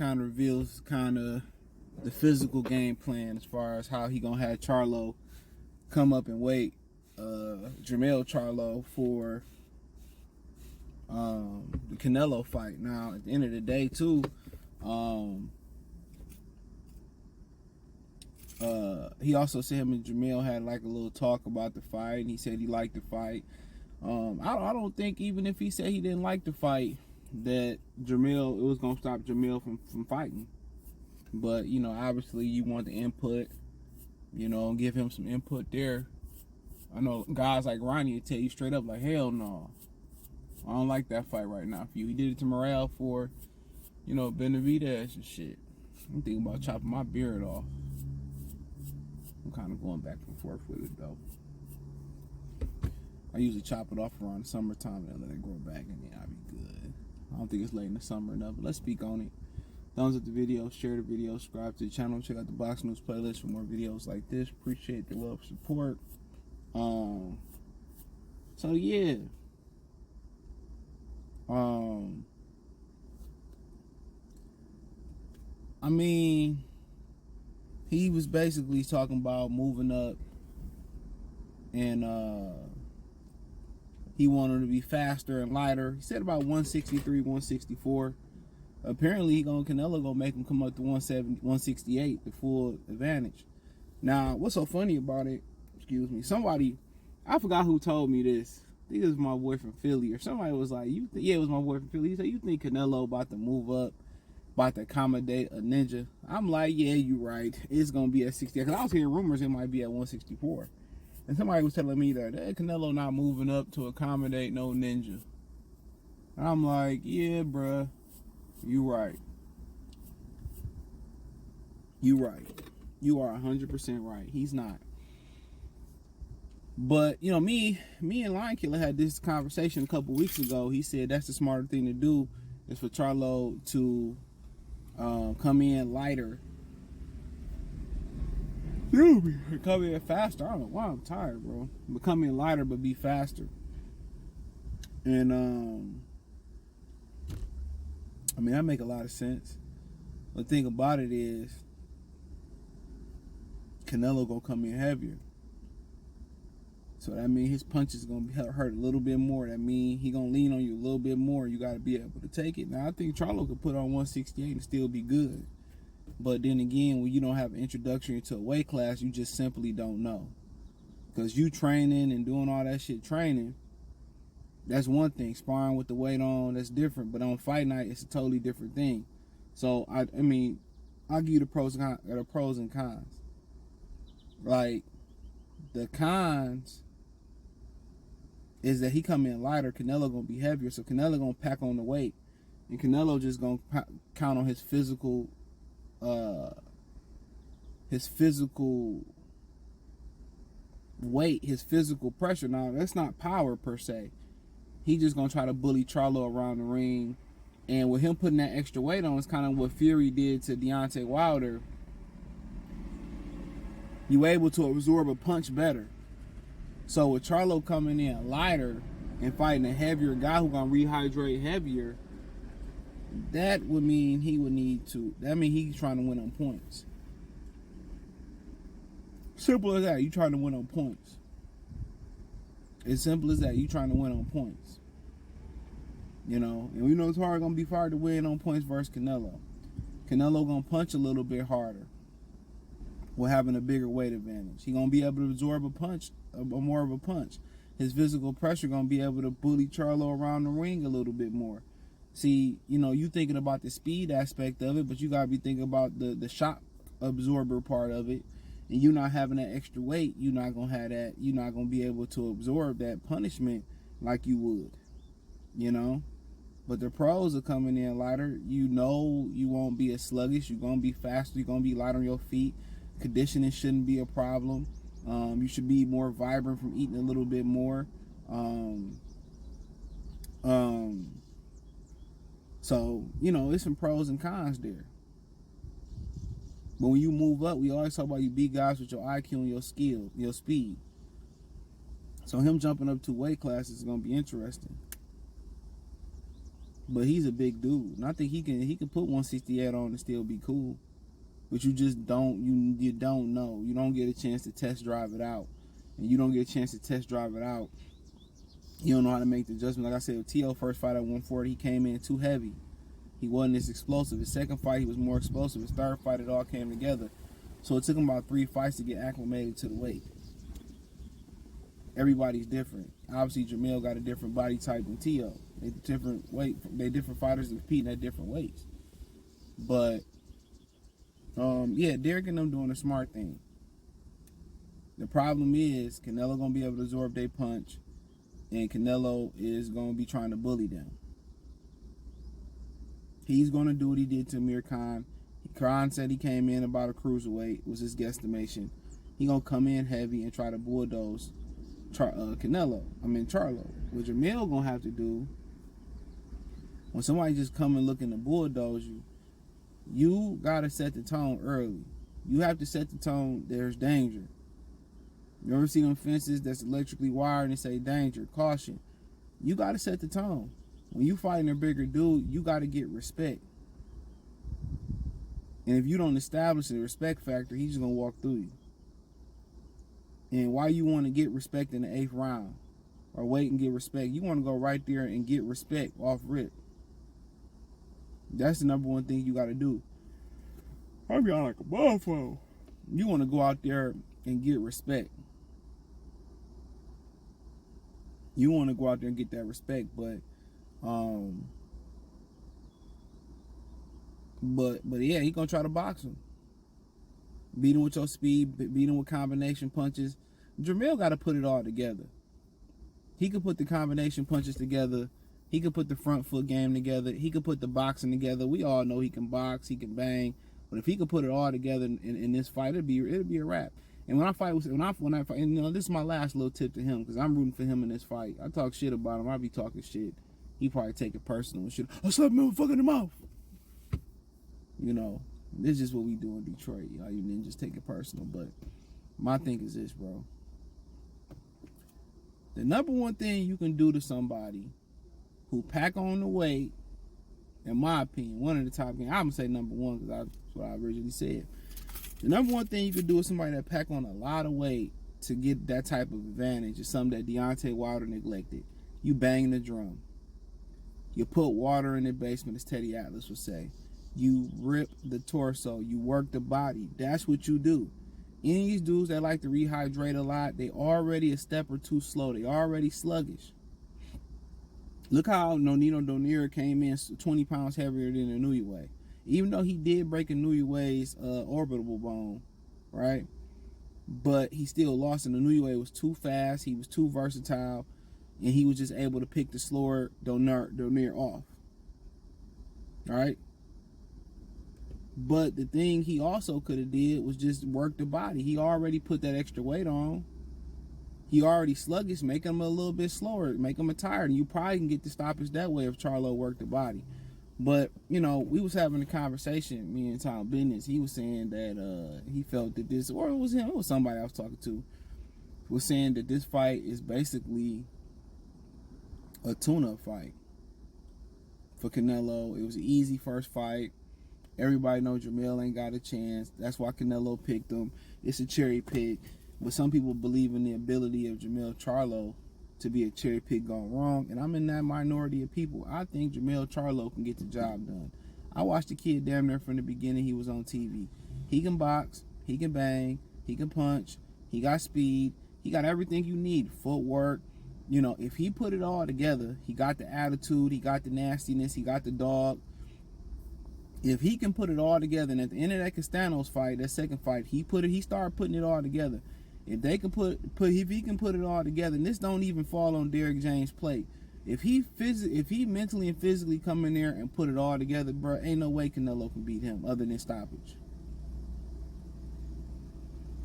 kind of reveals kind of the physical game plan as far as how he gonna have Charlo come up and wait Jermell Charlo for the Canelo fight. Now at the end of the day too, he also said him and Jermell had like a little talk about the fight, and he said he liked the fight. I don't think even if he said he didn't like the fight that Jermell, it was gonna stop Jermell from fighting. But you know, obviously you want the input, you know, give him some input there. I know guys like Ronnie will tell you straight up like, hell no, I don't like that fight right now for you. He did it to Morale for, you know, Benavidez and shit. I'm thinking about chopping my beard off. I'm kind of going back and forth with it though. I usually chop it off around the summertime and let it grow back, and then I'll be good. I don't think it's late in the summer enough, but let's speak on it. Thumbs up the video, share the video, subscribe to the channel, check out the Box News playlist for more videos like this. Appreciate the love, support. So yeah. I mean, he was basically talking about moving up, and he wanted to be faster and lighter. He said about 163, 164. Apparently, Canelo gonna make him come up to 170, 168, the full advantage. Now, what's so funny about it? Excuse me. Somebody, I forgot who told me this. I think it was my boy from Philly, or somebody was like, yeah, it was my boy from Philly. He said, you think Canelo about to move up, about to accommodate a ninja? I'm like, yeah, you right. It's gonna be at 60. Because I was hearing rumors it might be at 164. And somebody was telling me that Canelo not moving up to accommodate no ninja. And I'm like, yeah, bruh, you right. You right. You are 100% right. He's not. But, you know, me and Lion Killer had this conversation a couple weeks ago. He said that's the smarter thing to do is for Charlo to come in lighter. Come in faster. I don't know why I'm tired, bro. But come in lighter, but be faster. And, I mean, that make a lot of sense. The thing about it is, Canelo gonna come in heavier. So that means his punch is gonna be hurt a little bit more. That means he gonna lean on you a little bit more. You gotta be able to take it. Now I think Charlo could put on 168 and still be good. But then again, when you don't have an introduction into a weight class, you just simply don't know. Because you training and doing all that shit training, that's one thing. Sparring with the weight on, that's different. But on fight night, it's a totally different thing. So I mean, I'll give you the pros and cons. Like, the cons is that he come in lighter, Canelo gonna be heavier, so Canelo gonna pack on the weight, and Canelo just gonna count on his physical weight, his physical pressure. Now that's not power per se. He just gonna try to bully Charlo around the ring, and with him putting that extra weight on, it's kind of what Fury did to Deontay Wilder. You able to absorb a punch better. So with Charlo coming in lighter and fighting a heavier guy who gonna rehydrate heavier, that would mean he would need to. That mean he's trying to win on points. Simple as that. You trying to win on points. As simple as that. You trying to win on points. You know, and we know it's gonna be hard to win on points versus Canelo. Canelo gonna punch a little bit harder. With having a bigger weight advantage, he gonna be able to absorb a punch, more of a punch. His physical pressure gonna be able to bully Charlo around the ring a little bit more. See, you know, you thinking about the speed aspect of it, but you gotta be thinking about the shock absorber part of it. And you not having that extra weight, you're not gonna have that. You're not gonna be able to absorb that punishment like you would, you know. But the pros are coming in lighter. You know, you won't be as sluggish. You're gonna be faster. You're gonna be light on your feet. Conditioning shouldn't be a problem. You should be more vibrant from eating a little bit more. So, you know, there's some pros and cons there. But when you move up, we always talk about you beat guys with your IQ and your skill, your speed. So him jumping up 2 weight classes is going to be interesting. but he's a big dude, and I think he can put 168 on and still be cool. But you just don't you don't know. You don't get a chance to test drive it out, and you don't get a chance to test drive it out. You don't know how to make the adjustment. Like I said, with T.O. first fight at 140, he came in too heavy. He wasn't as explosive. His second fight, he was more explosive. His third fight, it all came together. So it took him about 3 fights to get acclimated to the weight. Everybody's different. Obviously, Jermell got a different body type than T.O. They different weight. They different fighters competing at different weights. But yeah, Derrick and them doing a smart thing. The problem is Canelo gonna be able to absorb their punch, and Canelo is gonna be trying to bully them. He's gonna do what he did to Amir Khan. Khan said he came in about a cruiserweight, was his guesstimation. He gonna come in heavy and try to bulldoze Charlo. What Jermell gonna have to do, when somebody just come and looking to bulldoze you, you gotta set the tone early. You have to set the tone. There's danger. You ever see them fences that's electrically wired and say danger, caution? You gotta set the tone. When you fighting a bigger dude, you gotta get respect. And if you don't establish the respect factor, he's just gonna walk through you. And why you want to get respect in the 8th round or wait and get respect? You want to go right there and get respect off rip. That's the number one thing you got to do. I'm being like a motherfucker. You want to go out there and get respect. You want to go out there and get that respect, but yeah, he gonna try to box him. Beat him with your speed, beat him with combination punches. Jermell got to put it all together. He could put the combination punches together. He could put the front foot game together. He could put the boxing together. We all know he can box, he can bang. But if he could put it all together in this fight, it'd be a wrap. And when I fight, and you know, this is my last little tip to him, because I'm rooting for him in this fight. I talk shit about him. I be talking shit. He probably take it personal and shit. I slapped him fucking in the mouth. You know, this is just what we do in Detroit. Y'all, you didn't just take it personal. But my thing is this, bro. The number one thing you can do to somebody who pack on the weight, in my opinion, one of the top things, I'm going to say number one because that's what I originally said. The number one thing you can do with somebody that pack on a lot of weight to get that type of advantage is something that Deontay Wilder neglected. You bang the drum. You put water in the basement, as Teddy Atlas would say. You rip the torso. You work the body. That's what you do. Any of these dudes that like to rehydrate a lot, they already a step or two slow. They already sluggish. Look how Nonito Donaire came in 20 pounds heavier than Inoue. Even though he did break Inouye's orbital bone, right? But he still lost, and Inoue was too fast. He was too versatile, and he was just able to pick the slower Donaire off. All right? But the thing he also could have did was just work the body. He already put that extra weight on. He already sluggish. Make him a little bit slower. Make him tired. And you probably can get the stoppage that way if Charlo worked the body. But, you know, we was having a conversation, me and Tom Business. He was saying that he felt that this, or it was him, it was somebody I was talking to, was saying that this fight is basically a tune-up fight for Canelo. It was an easy first fight. Everybody knows Jermell ain't got a chance. That's why Canelo picked him. It's a cherry pick. But some people believe in the ability of Jermell Charlo to be a cherry pick gone wrong. And I'm in that minority of people. I think Jermell Charlo can get the job done. I watched the kid damn near from the beginning he was on TV. He can box. He can bang. He can punch. He got speed. He got everything you need. Footwork. You know, if he put it all together, he got the attitude. He got the nastiness. He got the dog. If he can put it all together, and at the end of that Castanos fight, that second fight, he started putting it all together. If they can if he can put it all together, and this don't even fall on Derrick James' plate. If he mentally and physically come in there and put it all together, bro, ain't no way Canelo can beat him other than stoppage.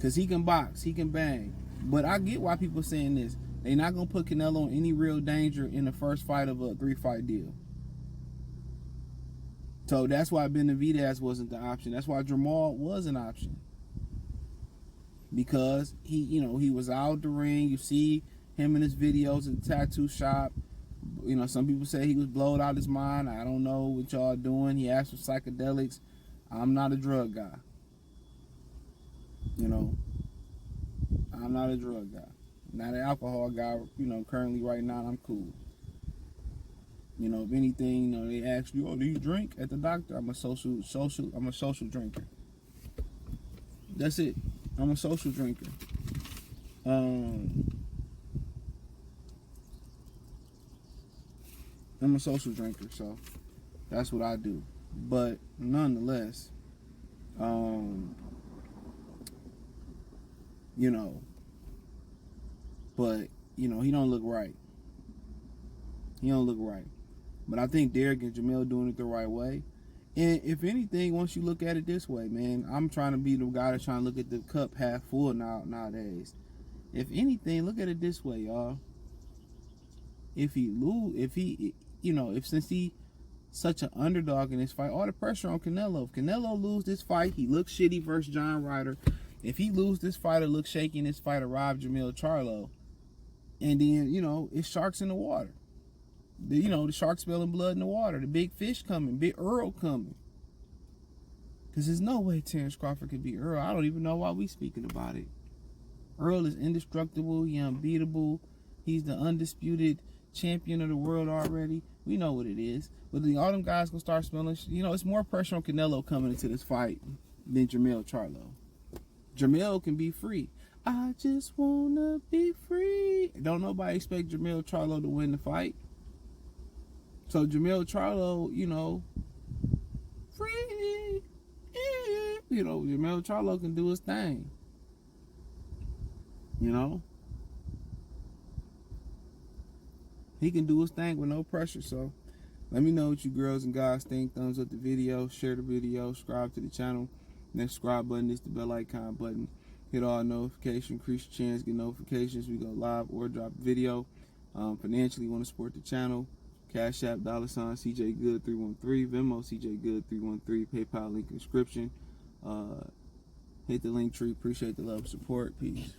Cause he can box, he can bang. But I get why people saying this. They not gonna put Canelo in any real danger in the first fight of a 3-fight deal. So that's why Benavidez wasn't the option. That's why Jermell was an option. Because he was out the ring. You see him in his videos at the tattoo shop. You know, some people say he was blowed out his mind. I don't know what y'all doing. He asked for psychedelics. I'm not a drug guy. You know, I'm not a drug guy. Not an alcohol guy. You know, currently right now I'm cool. You know, if anything, you know, they ask you, "Oh, do you drink?" At the doctor, I'm a social drinker. That's it. I'm a social drinker. I'm a social drinker, so that's what I do. But nonetheless, you know, but you know, he don't look right. He don't look right. But I think Derrick and Jermell doing it the right way. And if anything, once you look at it this way, man, I'm trying to be the guy that's trying to look at the cup half full nowadays. If anything, look at it this way, y'all. If since he such an underdog in this fight, all the pressure on Canelo. If Canelo lose this fight, he looks shitty versus John Ryder. If he lose this fight or look shaky in this fight or rob Jermell Charlo, and then, you know, it's sharks in the water. The sharks smelling blood in the water. The big fish coming. Big Earl coming. Because there's no way Terrence Crawford could be Earl. I don't even know why we speaking about it. Earl is indestructible. He's unbeatable. He's the undisputed champion of the world already. We know what it is. But all them guys going to start smelling. You know, it's more pressure on Canelo coming into this fight than Jermell Charlo. Jermell can be free. I just want to be free. Don't nobody expect Jermell Charlo to win the fight. So Jermell Charlo, you know, free. You know, Jermell Charlo can do his thing. You know? He can do his thing with no pressure. So let me know what you girls and guys think. Thumbs up the video, share the video, subscribe to the channel. Next subscribe button is the bell icon button. Hit all notifications, increase your chance, get notifications. We go live or drop a video. Financially, want to support the channel. Cash App, $CJ Good 313, Venmo CJ Good 313, PayPal link in the description. Hit the link tree. Appreciate the love and support. Peace.